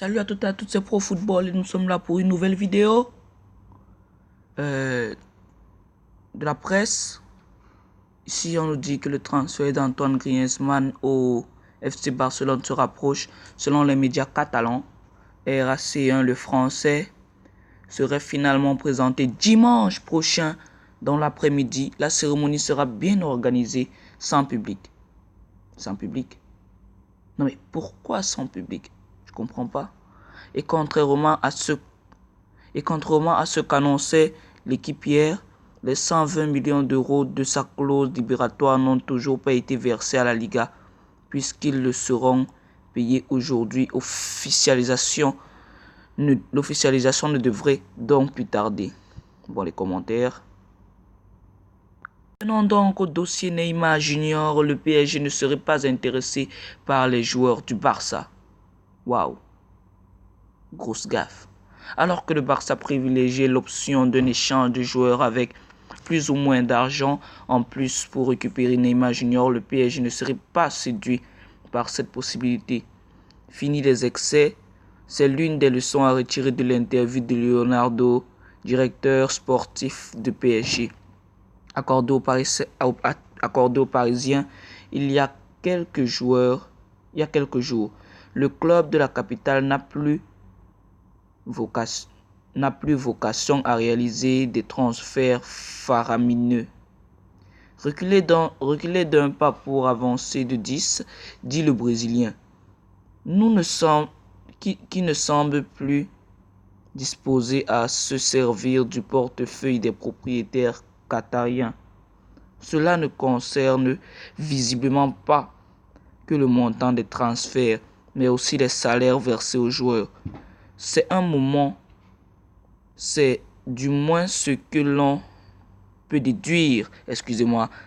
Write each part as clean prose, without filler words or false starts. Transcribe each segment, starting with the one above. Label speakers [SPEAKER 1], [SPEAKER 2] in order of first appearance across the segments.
[SPEAKER 1] Salut à toutes et à tous, c'est Pro Football et nous sommes là pour une nouvelle vidéo de la presse. Ici, on nous dit que le transfert d'Antoine Griezmann au FC Barcelone se rapproche. Selon les médias catalans, RAC1, le français, serait finalement présenté dimanche prochain dans l'après-midi. La cérémonie sera bien organisée, sans public. Sans public? Non mais pourquoi sans public? Je comprends pas. Et contrairement à ce qu'annonçait l'équipe hier, les 120 millions d'euros de sa clause libératoire n'ont toujours pas été versés à la Liga, puisqu'ils le seront payés aujourd'hui. L'officialisation ne devrait donc plus tarder. Bon, les commentaires. Venons donc au dossier Neymar Junior. Le PSG ne serait pas intéressé par les joueurs du Barça. Waouh, grosse gaffe. Alors que le Barça privilégiait l'option d'un échange de joueurs avec plus ou moins d'argent en plus pour récupérer Neymar Junior, le PSG ne serait pas séduit par cette possibilité. Fini les excès, c'est l'une des leçons à retirer de l'interview de Leonardo, directeur sportif de PSG, accordé aux Parisiens il y a quelques jours. Le club de la capitale n'a plus vocation à réaliser des transferts faramineux. Reculer d'un pas pour avancer de 10, dit le Brésilien, qui ne semble plus disposé à se servir du portefeuille des propriétaires qatariens. Cela ne concerne visiblement pas que le montant des transferts, mais aussi les salaires versés aux joueurs. C'est du moins ce que l'on peut déduire,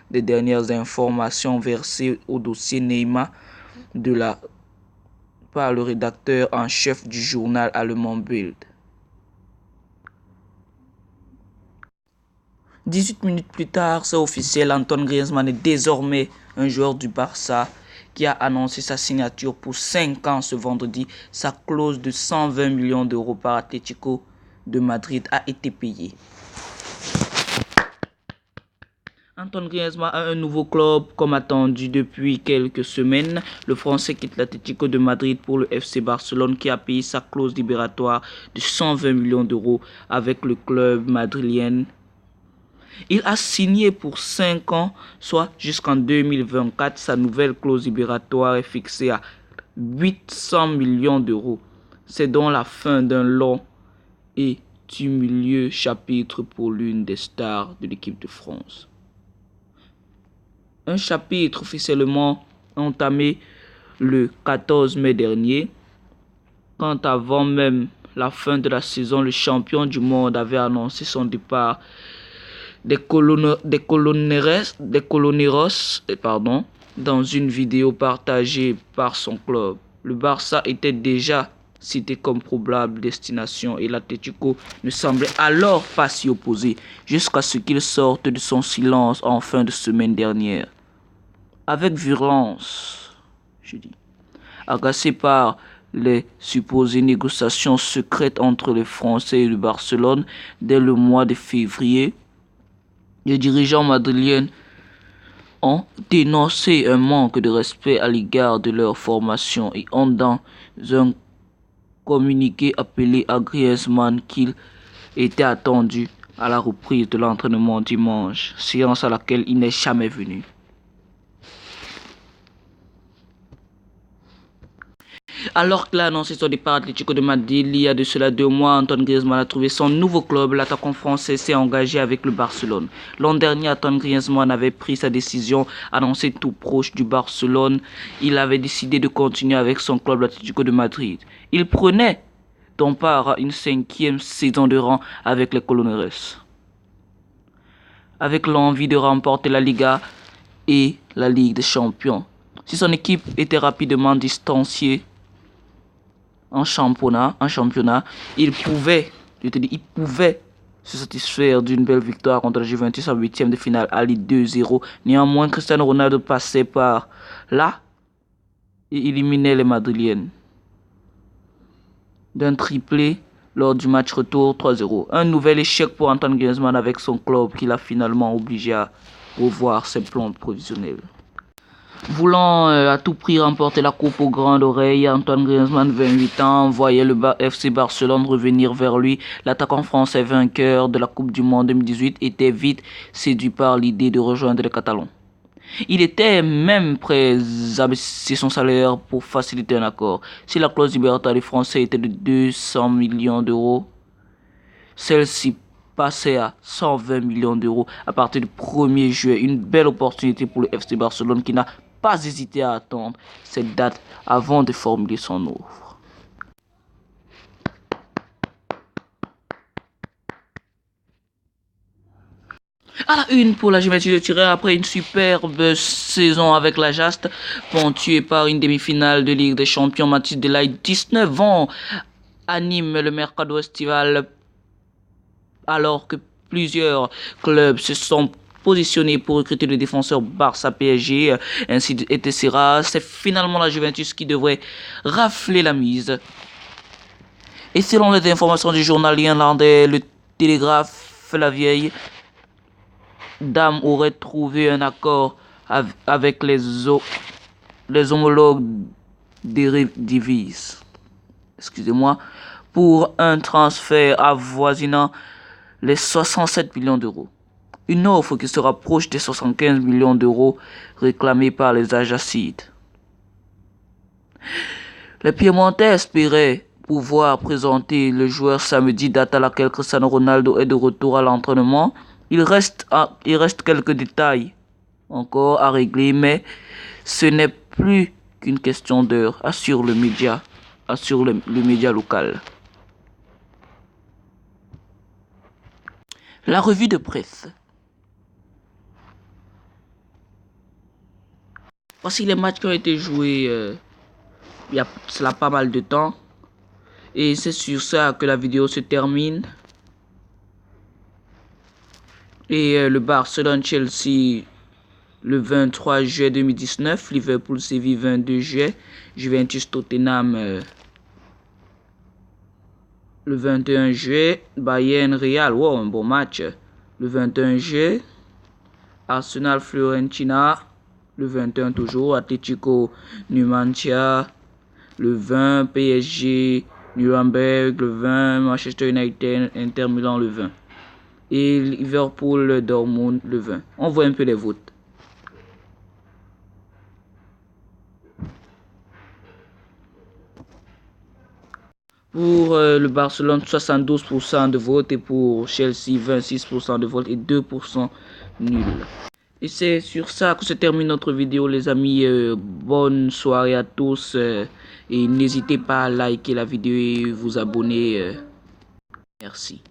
[SPEAKER 1] des dernières informations versées au dossier Neymar par le rédacteur en chef du journal allemand Bild. 18 minutes plus tard, c'est officiel, Antoine Griezmann est désormais un joueur du Barça qui a annoncé sa signature pour 5 ans ce vendredi. Sa clause de 120 millions d'euros par Atlético de Madrid a été payée. Antoine Griezmann a un nouveau club comme attendu depuis quelques semaines. Le Français quitte l'Atlético de Madrid pour le FC Barcelone qui a payé sa clause libératoire de 120 millions d'euros avec le club madrilène. Il a signé pour 5 ans, soit jusqu'en 2024. Sa nouvelle clause libératoire est fixée à 800 millions d'euros. C'est donc la fin d'un long et tumultueux chapitre pour l'une des stars de l'équipe de France. Un chapitre officiellement entamé le 14 mai dernier, quand avant même la fin de la saison, le champion du monde avait annoncé son départ des Colchoneros dans une vidéo partagée par son club. Le Barça était déjà cité comme probable destination et l'Atlético ne semblait alors pas s'y opposer jusqu'à ce qu'il sorte de silence en fin de semaine dernière. Avec violence, agacé par les supposées négociations secrètes entre les Français et le Barcelone dès le mois de février, les dirigeants madrilènes ont dénoncé un manque de respect à l'égard de leur formation et ont dans un communiqué appelé à Griezmann qu'il était attendu à la reprise de l'entraînement dimanche, séance à laquelle il n'est jamais venu. Alors qu'il a annoncé son départ à Atlético de Madrid il y a de cela 2 mois, Antoine Griezmann a trouvé son nouveau club. L'attaquant français s'est engagé avec le Barcelone. L'an dernier, Antoine Griezmann avait pris sa décision, annoncée tout proche du Barcelone. Il avait décidé de continuer avec son club, l'Atlético de Madrid. Il prenait donc part à une 5e saison de rang avec les Colchoneros, avec l'envie de remporter la Liga et la Ligue des Champions. Si son équipe était rapidement distanciée en championnat, il pouvait se satisfaire d'une belle victoire contre la Juventus en 8e de finale à 2-0. Néanmoins, Cristiano Ronaldo passait par là et éliminait les Madrilènes. d'un triplé lors du match retour 3-0. Un nouvel échec pour Antoine Griezmann avec son club qui l'a finalement obligé à revoir ses plans provisionnels. Voulant à tout prix remporter la coupe aux grandes oreilles, Antoine Griezmann, 28 ans, voyait le FC Barcelone revenir vers lui. L'attaquant français vainqueur de la Coupe du Monde 2018 était vite séduit par l'idée de rejoindre les Catalans. Il était même prêt à baisser son salaire pour faciliter un accord. Si la clause libératoire des Français était de 200 millions d'euros, celle-ci passait à 120 millions d'euros à partir du 1er juillet. Une belle opportunité pour le FC Barcelone qui n'a pas hésité à attendre cette date avant de formuler son offre. À la une pour la Juventus de Turin après une superbe saison avec la Just, ponctuée par une demi-finale de Ligue des Champions. Mathis Delay, 19 ans, anime le mercato estival alors que plusieurs clubs se sont positionnés pour recruter le défenseur Barça PSG, ainsi etc. C'est finalement la Juventus qui devrait rafler la mise. Et selon les informations du journal irlandais, le Télégraphe, la vieille dame aurait trouvé un accord avec les homologues d'Eredivisie, excusez-moi, pour un transfert avoisinant les 67 millions d'euros. Une offre qui se rapproche des 75 millions d'euros réclamés par les Ajaxides. Les Piémontais espéraient pouvoir présenter le joueur samedi, date à laquelle Cristiano Ronaldo est de retour à l'entraînement. Il reste quelques détails encore à régler, mais ce n'est plus qu'une question d'heure, assure le média local. La revue de presse. Voici les matchs qui ont été joués il y a cela pas mal de temps. Et c'est sur ça que la vidéo se termine. Et le Barcelone-Chelsea le 23 juillet 2019. Liverpool-Séville 22 juillet. Juventus-Tottenham le 21 juillet. Bayern-Real, wow, un bon match. Le 21 juillet. Arsenal-Fiorentina le 21 toujours. Atletico-Numancia le 20. PSG-Nuremberg le 20. Manchester United, Inter Milan le 20. Et Liverpool-Dortmund le 20. On voit un peu les votes. Pour le Barcelone, 72% de vote, et pour Chelsea, 26% de vote et 2% nul. Et c'est sur ça que se termine notre vidéo, les amis. Bonne soirée à tous. Et n'hésitez pas à liker la vidéo et vous abonner. Merci.